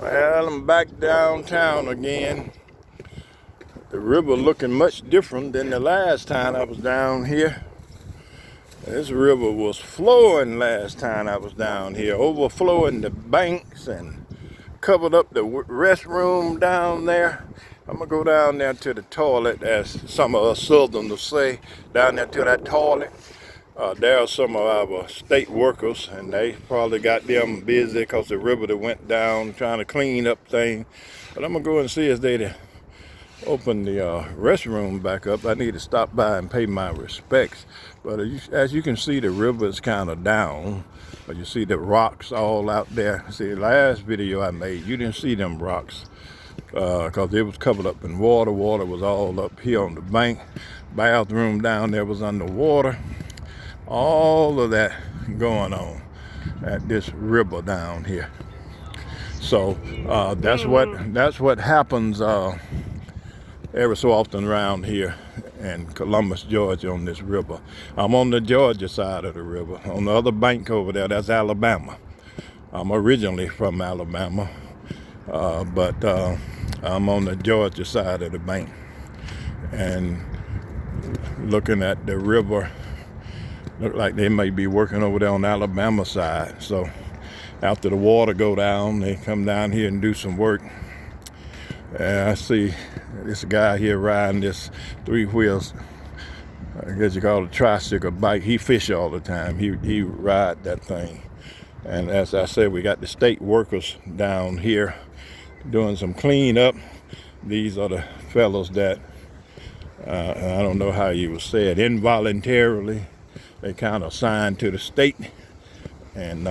Well, I'm back downtown again. The river looking much different than the last time I was down here. This river was flowing last time I was down here, overflowing the banks and covered up the restroom down there. I'm gonna go down there to the toilet, as some of us Southerners say, down there to that toilet. There are some of our state workers, and they probably got them busy because the river that went down trying to clean up things. But I'm gonna go and see if they open the restroom back up. I need to stop by and pay my respects. But as you can see, the river is kind of down. But you see the rocks all out there. See, the last video I made, you didn't see them rocks because it was covered up in water. Water was all up here on the bank. Bathroom down there was underwater. All of that going on at this river down here. So that's what happens every so often around here in Columbus, Georgia, on this river. I'm on the Georgia side of the river. On the other bank over there, that's Alabama. I'm originally from Alabama, but I'm on the Georgia side of the bank, and looking at the river. Look like they may be working over there on the Alabama side. So after the water go down, they come down here and do some work. And I see this guy here riding this 3 wheels. I guess you call it a tricycle bike. He fish all the time. He ride that thing. And as I said, we got the state workers down here doing some cleanup. These are the fellows that I don't know how you would say it, involuntarily. They kind of signed to the state, and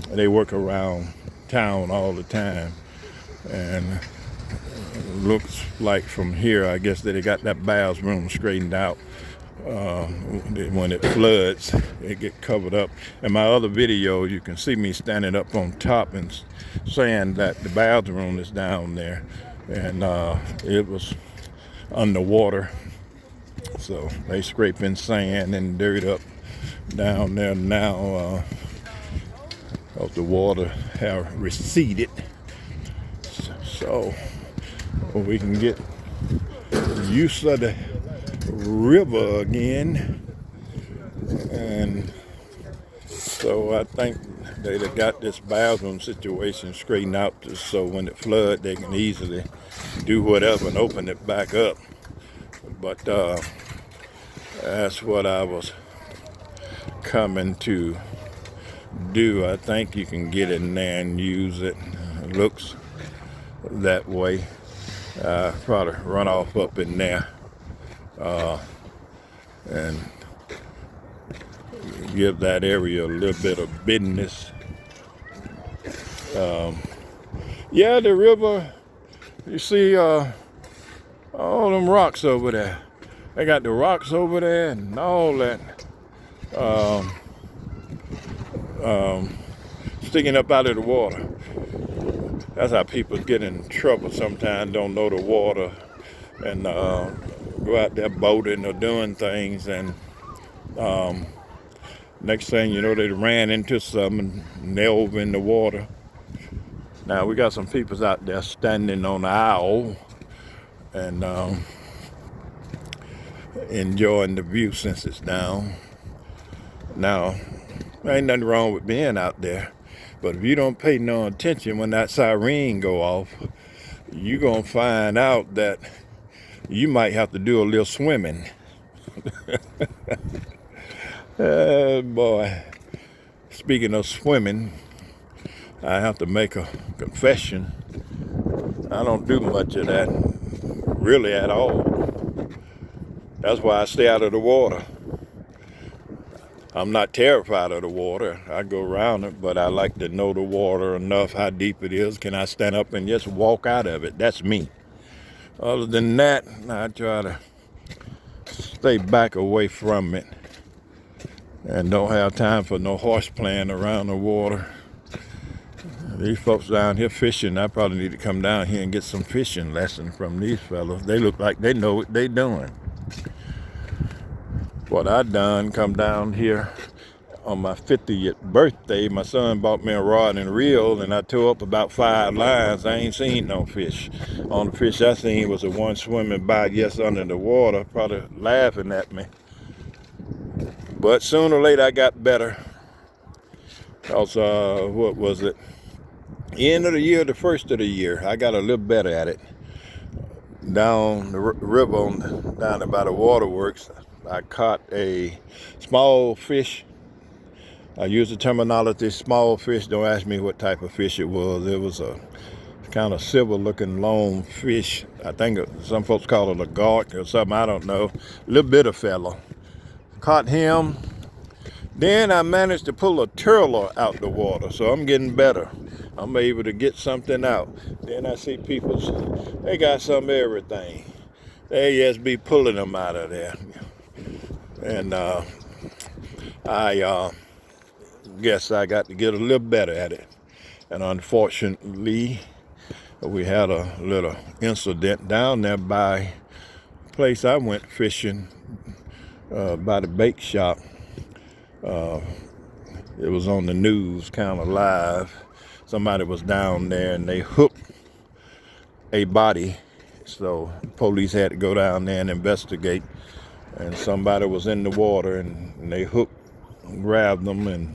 they work around town all the time. And it looks like from here, I guess that they got that bathroom straightened out. When it floods, it get covered up. In my other video, you can see me standing up on top and saying that the bathroom is down there, and it was underwater. So they scraping sand and dirt up down there now because the water have receded. So we can get use of the river again. And so I think they got this bathroom situation straightened out so when it floods they can easily do whatever and open it back up. But that's what I was coming to do. I think you can get in there and use it. It looks that way. Probably run off up in there and give that area a little bit of business. Yeah, the river, you see all them rocks over there. They got the rocks over there and all that sticking up out of the water. That's how people get in trouble sometimes, don't know the water, and go out there boating or doing things, and next thing you know, they ran into something and they're over in the water. Now we got some people out there standing on the aisle and enjoying the view since it's down. Now, there ain't nothing wrong with being out there, but if you don't pay no attention when that siren go off, you're gonna find out that you might have to do a little swimming. Boy, speaking of swimming, I have to make a confession. I don't do much of that, really, at all. That's why I stay out of the water. I'm not terrified of the water. I go around it, but I like to know the water enough, how deep it is. Can I stand up and just walk out of it? That's me. Other than that, I try to stay back away from it and don't have time for no horse playing around the water. These folks down here fishing, I probably need to come down here and get some fishing lessons from these fellows. They look like they know what they doing. What I done, come down here on my 50th birthday, my son bought me a rod and reel, and I tore up about 5 lines. I ain't seen no fish. Only fish I seen was the one swimming by just under the water, probably laughing at me. But sooner or later I got better. Also, what was it? End of the year, the first of the year, I got a little better at it. Down the river, down by the waterworks, I caught a small fish. I use the terminology small fish. Don't ask me what type of fish it was. It was a kind of silver-looking long fish. I think some folks call it a gawk or something. I don't know. A little bit of fella. Caught him. Then I managed to pull a turtle out the water, so I'm getting better. I'm able to get something out. Then I see people, they got some of everything. They just be pulling them out of there. And I guess I got to get a little better at it. And unfortunately, we had a little incident down there by the place I went fishing, by the bake shop. It was on the news, kind of live. Somebody was down there and they hooked a body. So police had to go down there and investigate. And somebody was in the water and they grabbed them, and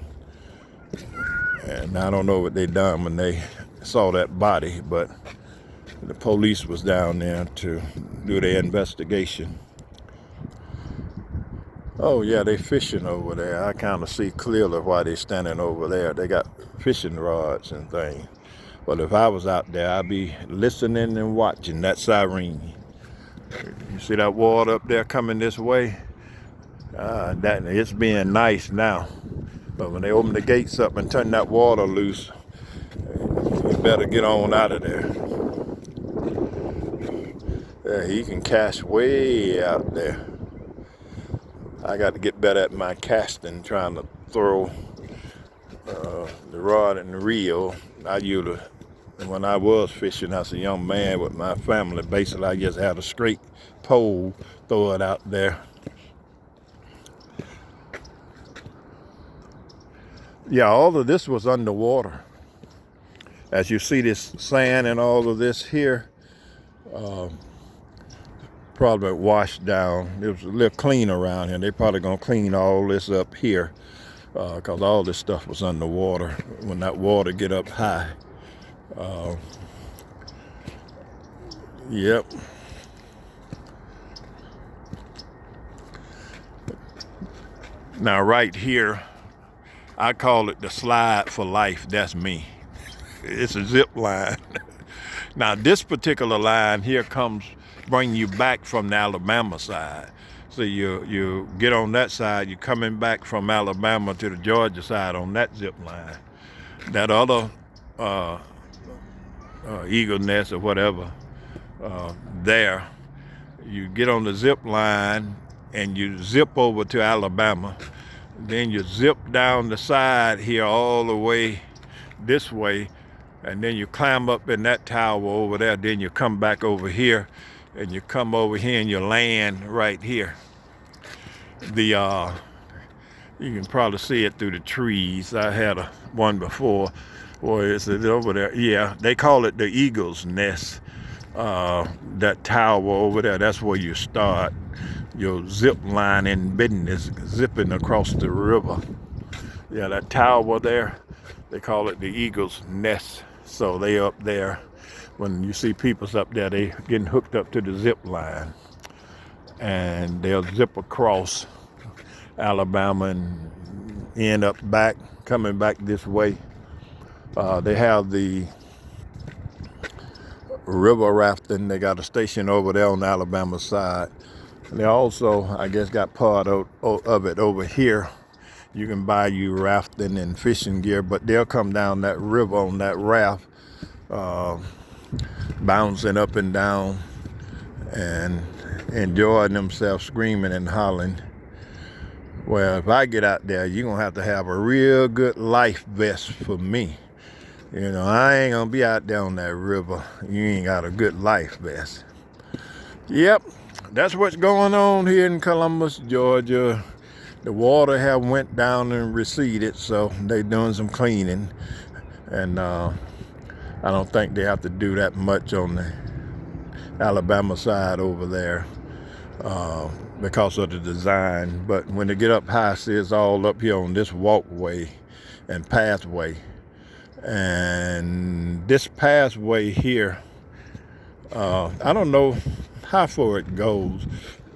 I don't know what they done when they saw that body, but the police was down there to do their investigation. Oh yeah, they fishing over there. I kind of see clearly why they standing over there. They got fishing rods and things. But if I was out there, I'd be listening and watching that siren. You see that water up there coming this way? That it's being nice now. But when they open the gates up and turn that water loose, you better get on out of there. Yeah, he can cast way out there. I got to get better at my casting, trying to throw the rod and the reel. When I was fishing as a young man with my family, basically I just had a straight pole, throw it out there. Yeah, all of this was underwater. As you see this sand and all of this here, probably washed down. It was a little clean around here. They probably gonna clean all this up here, because all this stuff was underwater when that water get up high. Yep. Now right here, I call it the slide for life. That's me. It's a zip line. Now this particular line here bring you back from the Alabama side. So you get on that side, you're coming back from Alabama to the Georgia side on that zip line. That other Eagle Nest or whatever, there, you get on the zip line and you zip over to Alabama. Then you zip down the side here all the way this way, and then you climb up in that tower over there. Then you come back over here, and you come over here and you land right here. You can probably see it through the trees. I had one before. Boy, is it over there? Yeah, they call it the Eagle's Nest. That tower over there, that's where you start your zip lining business, zipping across the river. Yeah, that tower there, they call it the Eagle's Nest. So they up there. When you see people's up there, they getting hooked up to the zip line, and they'll zip across Alabama and end up coming back this way. They have the river rafting. They got a station over there on the Alabama side. And they also, I guess, got part of it over here. You can buy you rafting and fishing gear, but they'll come down that river on that raft, bouncing up and down and enjoying themselves, screaming and hollering. Well, if I get out there, you're going to have a real good life vest for me. You know, I ain't going to be out there on that river. You ain't got a good life vest. Yep, that's what's going on here in Columbus, Georgia. The water have went down and receded, so they doing some cleaning. And I don't think they have to do that much on the Alabama side over there because of the design. But when they get up high, see, it's all up here on this walkway and pathway. And this pathway here, I don't know how far it goes,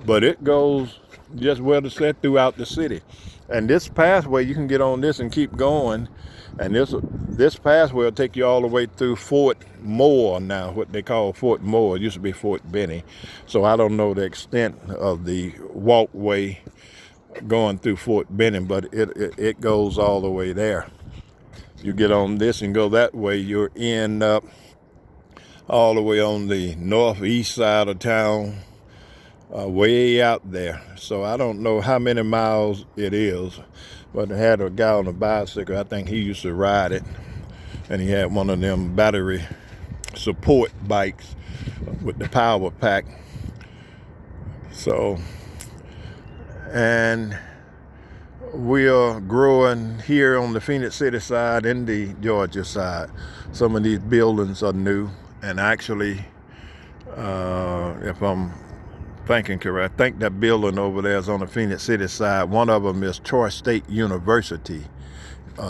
but it goes just where to set throughout the city. And this pathway, you can get on this and keep going. And this pathway will take you all the way through Fort Moore now, what they call Fort Moore. It used to be Fort Benning. So I don't know the extent of the walkway going through Fort Benning, but it goes all the way there. You get on this and go that way, you're end up all the way on the northeast side of town, way out there. So I don't know how many miles it is, but I had a guy on a bicycle. I think he used to ride it, and he had one of them battery support bikes with the power pack. So, and we are growing here on the Phenix City side and the Georgia side. Some of these buildings are new, and actually, if I'm thinking correct, I think that building over there is on the Phenix City side. One of them is Troy State University,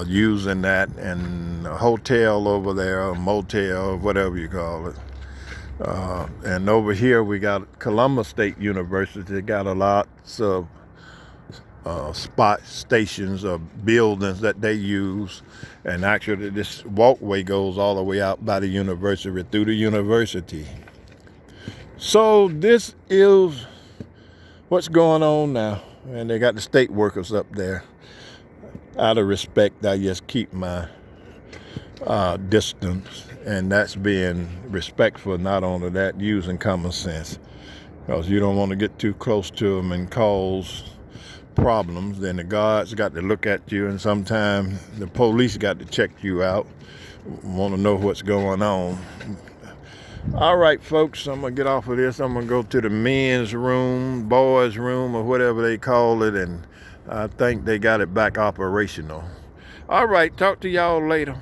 using that, and a hotel over there, a motel, whatever you call it. And over here we got Columbus State University. Got a lots of spot stations or buildings that they use, and actually this walkway goes all the way out by the university, through the university. So this is what's going on now, and they got the state workers up there. Out of respect, I just keep my distance, and that's being respectful. Not only that, using common sense, because you don't want to get too close to them and cause problems. Then the guards got to look at you, and sometimes the police got to check you out, want to know what's going on. All right, folks, I'm going to get off of this. I'm going to go to the men's room, boys' room, or whatever they call it, and I think they got it back operational. All right, talk to y'all later.